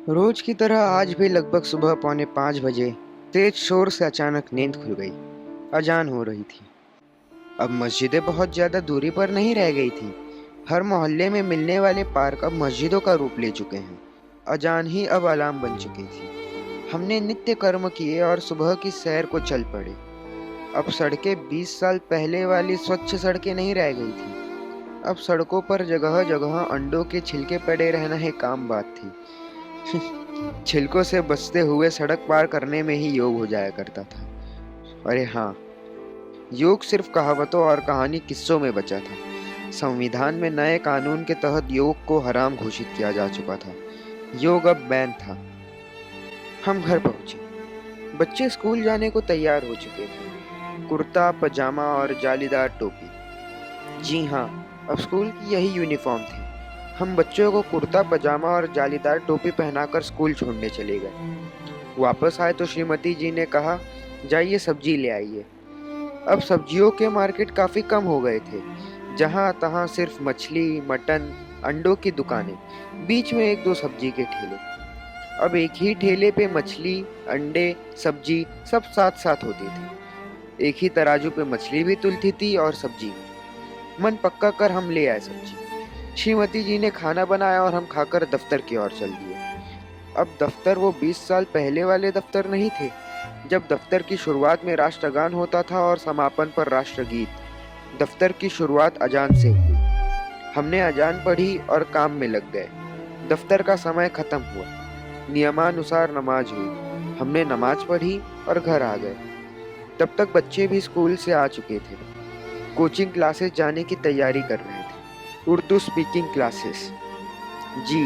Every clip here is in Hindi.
रोज की तरह आज भी लगभग सुबह 4:45 बजे तेज शोर से अचानक नींद खुल गई। अजान हो रही थी। अब मस्जिदें बहुत ज्यादा दूरी पर नहीं रह गई थी। हर मोहल्ले में मिलने वाले पार्क अब मस्जिदों का रूप ले चुके हैं। अजान ही अब अलार्म बन चुकी थी। हमने नित्य कर्म किए और सुबह की सैर को चल पड़े। अब सड़कें 20 साल पहले वाली स्वच्छ सड़कें नहीं रह गई थी। अब सड़कों पर जगह जगह अंडों के छिलके पड़े रहना एक आम बात थी। छिलकों से बचते हुए सड़क पार करने में ही योग हो जाया करता था। अरे हाँ, योग सिर्फ कहावतों और कहानी किस्सों में बचा था। संविधान में नए कानून के तहत योग को हराम घोषित किया जा चुका था। योग अब बैन था। हम घर पहुंचे। बच्चे स्कूल जाने को तैयार हो चुके थे। कुर्ता पजामा और जालीदार टोपी। जी हाँ, अब स्कूल की यही यूनिफॉर्म थी। हम बच्चों को कुर्ता पजामा और जालीदार टोपी पहनाकर स्कूल छोड़ने चले गए। वापस आए तो श्रीमती जी ने कहा, जाइए सब्जी ले आइए। अब सब्जियों के मार्केट काफी कम हो गए थे। जहाँ तहाँ सिर्फ मछली, मटन, अंडों की दुकानें, बीच में एक दो सब्जी के ठेले। अब एक ही ठेले पे मछली, अंडे, सब्जी सब साथ साथ होते थे। एक ही तराजू पे मछली भी तुलती थी और सब्जी भी। मन पक्का कर हम ले आए सब्जी। श्रीमती जी ने खाना बनाया और हम खाकर दफ्तर की ओर चल दिए। अब दफ्तर वो 20 साल पहले वाले दफ्तर नहीं थे, जब दफ्तर की शुरुआत में राष्ट्रगान होता था और समापन पर राष्ट्रगीत। दफ्तर की शुरुआत अजान से हुई। हमने अजान पढ़ी और काम में लग गए। दफ्तर का समय खत्म हुआ। नियमानुसार नमाज हुई। हमने नमाज पढ़ी और घर आ गए। तब तक बच्चे भी स्कूल से आ चुके थे। कोचिंग क्लासेस जाने की तैयारी कर रहे थे। Urdu speaking classes. जी,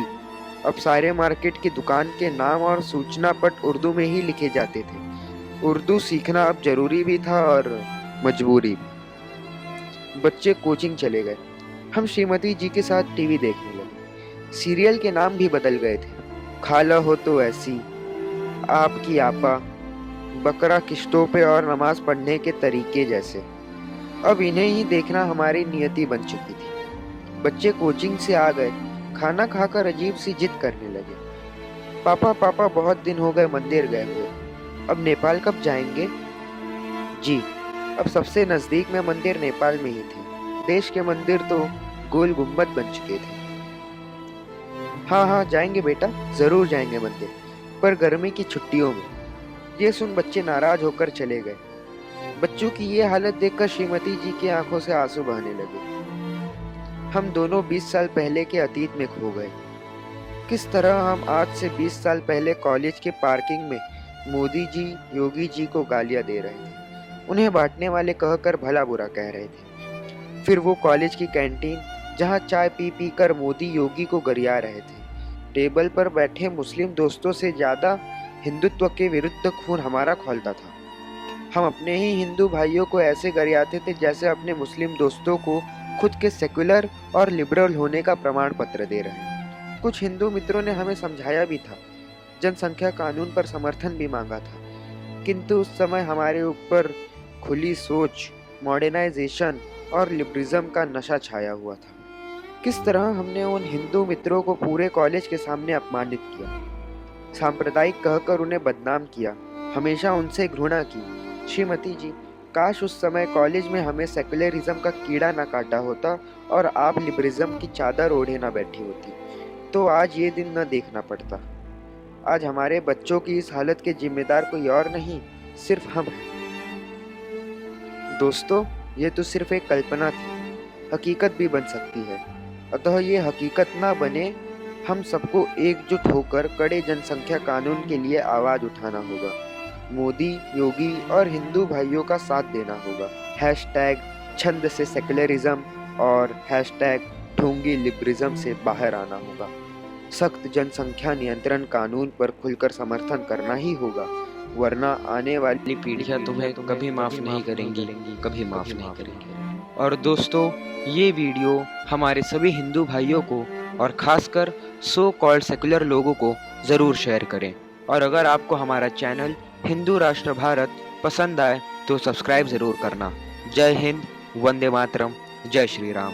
अब सारे मार्केट की दुकान के नाम और सूचना पट उर्दू में ही लिखे जाते थे। उर्दू सीखना अब जरूरी भी था और मजबूरी भी। बच्चे कोचिंग चले गए। हम श्रीमती जी के साथ टीवी देखने लगे। सीरियल के नाम भी बदल गए थे। खाला हो तो ऐसी, आपकी आपा, बकरा किश्तों पे और नमाज पढ़ने के तरीके जैसे। अब इन्हें ही देखना हमारी नियति बन चुकी थी। बच्चे कोचिंग से आ गए। खाना खाकर अजीब सी जिद करने लगे। पापा पापा, बहुत दिन हो गए मंदिर गए हुए। अब नेपाल कब जाएंगे? जी, अब सबसे नजदीक में मंदिर नेपाल में ही थे। देश के मंदिर तो गोल गुम्बद बन चुके थे। हाँ हाँ, जाएंगे बेटा, जरूर जाएंगे मंदिर, पर गर्मी की छुट्टियों में। ये सुन बच्चे नाराज होकर चले गए। बच्चों की ये हालत देखकर श्रीमती जी की आंखों से आंसू बहने लगे। हम दोनों 20 साल पहले के अतीत में खो गए। किस तरह हम आज से 20 साल पहले कॉलेज के पार्किंग में मोदी जी, योगी जी को गालियां दे रहे थे, उन्हें बांटने वाले कहकर भला बुरा कह रहे थे। फिर वो कॉलेज की कैंटीन, जहां चाय पी पी कर मोदी योगी को गरिया रहे थे। टेबल पर बैठे मुस्लिम दोस्तों से ज्यादा हिंदुत्व के विरुद्ध खून हमारा खौलता था। हम अपने ही हिंदू भाइयों को ऐसे गरियाते थे जैसे अपने मुस्लिम दोस्तों को खुद के सेक्युलर और लिबरल होने का प्रमाण पत्र दे रहे हैं। कुछ हिंदू मित्रों ने हमें समझाया भी था, जनसंख्या कानून पर समर्थन भी मांगा था, किंतु उस समय हमारे ऊपर खुली सोच, मॉडर्नाइजेशन और लिबरलिज्म का नशा छाया हुआ था। किस तरह हमने उन हिंदू मित्रों को पूरे कॉलेज के सामने अपमानित किया, सांप्रदायिक कहकर उन्हें बदनाम किया, हमेशा उनसे घृणा की। श्रीमती जी, काश उस समय कॉलेज में हमें सेकुलरिज्म का कीड़ा न काटा होता और आप लिबरलिज्म की चादर ओढ़े न बैठी होती, तो आज ये दिन न देखना पड़ता। आज हमारे बच्चों की इस हालत के जिम्मेदार कोई और नहीं, सिर्फ हम हैं। दोस्तों, ये तो सिर्फ एक कल्पना थी, हकीकत भी बन सकती है। अतः ये हकीकत ना बने, हम सबको एकजुट होकर कड़े जनसंख्या कानून के लिए आवाज उठाना होगा। मोदी, योगी और हिंदू भाइयों का साथ देना होगा। हैशटैग छंद से सेकुलरिज्म और हैशटैग ढोंगी लिबरलिज्म से बाहर आना होगा। सख्त जनसंख्या नियंत्रण कानून पर खुलकर समर्थन करना ही होगा, वरना आने वाली पीढ़ियां तुम्हें कभी माफ नहीं करेंगी, कभी माफ नहीं करेंगी। और दोस्तों, ये वीडियो हमारे सभी हिंदू भाइयों को और खासकर सो कॉल्ड सेकुलर लोगों को ज़रूर शेयर करें। और अगर आपको हमारा चैनल हिंदू राष्ट्र भारत पसंद आए तो सब्सक्राइब ज़रूर करना। जय हिंद, वंदे मातरम, जय श्री राम।